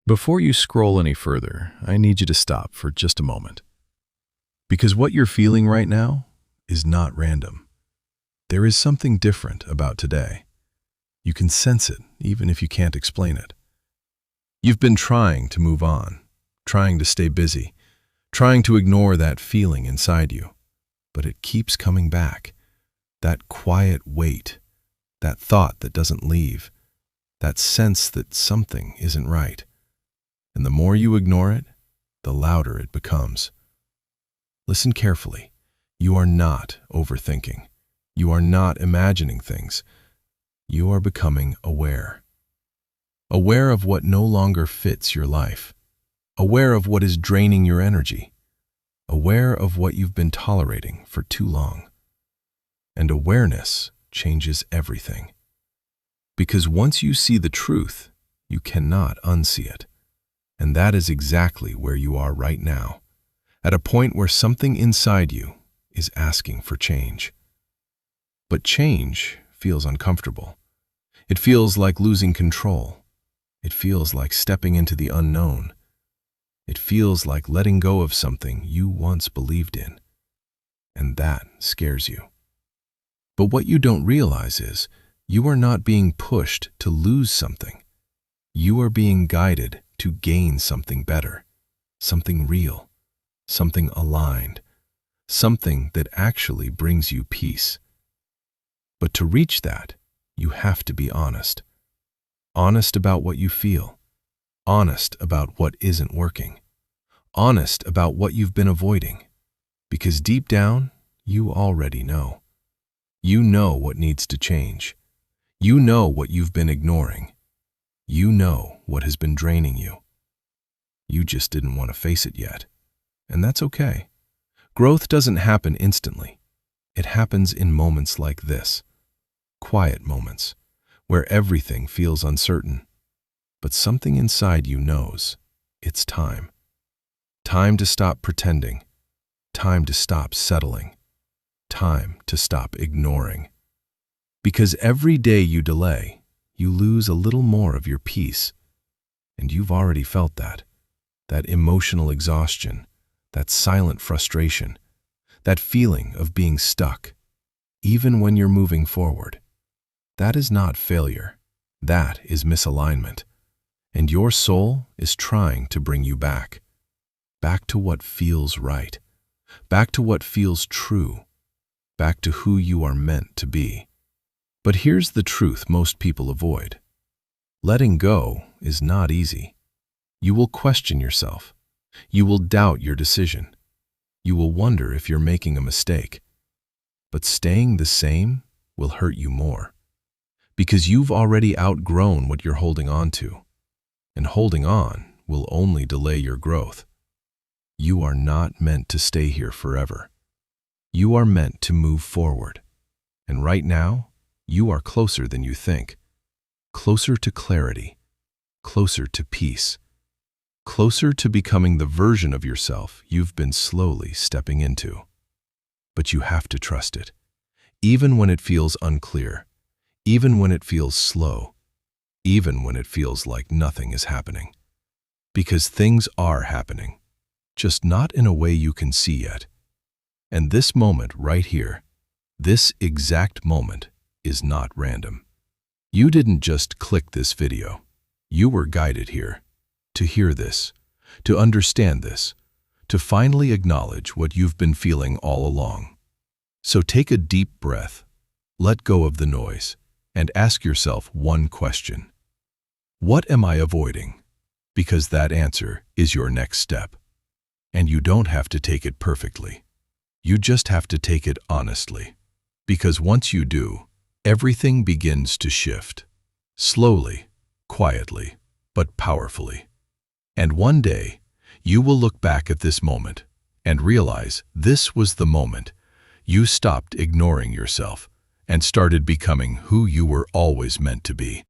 Before you scroll any further, I need you to stop for just a moment. Because what you're feeling right now is not random. There is something different about today. You can sense it, even if you can't explain it. You've been trying to move on, trying to stay busy, trying to ignore that feeling inside you. But it keeps coming back. That quiet weight, that thought that doesn't leave, that sense that something isn't right. And the more you ignore it, the louder it becomes. Listen carefully. You are not overthinking. You are not imagining things. You are becoming aware. Aware of what no longer fits your life. Aware of what is draining your energy. Aware of what you've been tolerating for too long. And awareness changes everything. Because once you see the truth, you cannot unsee it. And that is exactly where you are right now, at a point where something inside you is asking for change. But change feels uncomfortable. It feels like losing control. It feels like stepping into the unknown. It feels like letting go of something you once believed in. And that scares you. But what you don't realize is you are not being pushed to lose something. You are being guided to gain something better, something real, something aligned, something that actually brings you peace. But to reach that, you have to be honest. Honest about what you feel. Honest about what isn't working. Honest about what you've been avoiding. Because deep down, you already know. You know what needs to change. You know what you've been ignoring. You know what has been draining you. You just didn't want to face it yet. And that's okay. Growth doesn't happen instantly. It happens in moments like this. Quiet moments, where everything feels uncertain. But something inside you knows it's time. Time to stop pretending. Time to stop settling. Time to stop ignoring. Because every day you delay, you lose a little more of your peace. And you've already felt that emotional exhaustion, that silent frustration, that feeling of being stuck, even when you're moving forward. That is not failure. That is misalignment. And your soul is trying to bring you back. Back to what feels right. Back to what feels true. Back to who you are meant to be. But here's the truth most people avoid. Letting go is not easy. You will question yourself. You will doubt your decision. You will wonder if you're making a mistake. But staying the same will hurt you more. Because you've already outgrown what you're holding on to. And holding on will only delay your growth. You are not meant to stay here forever. You are meant to move forward. And right now, you are closer than you think. Closer to clarity. Closer to peace. Closer to becoming the version of yourself you've been slowly stepping into. But you have to trust it. Even when it feels unclear. Even when it feels slow. Even when it feels like nothing is happening. Because things are happening. Just not in a way you can see yet. And this moment right here, this exact moment, is not random. You didn't just click this video. You were guided here, to hear this, to understand this, to finally acknowledge what you've been feeling all along. So take a deep breath, let go of the noise, and ask yourself one question. What am I avoiding? Because that answer is your next step. And you don't have to take it perfectly. You just have to take it honestly. Because once you do, everything begins to shift. Slowly, quietly, but powerfully. And one day, you will look back at this moment and realize this was the moment you stopped ignoring yourself and started becoming who you were always meant to be.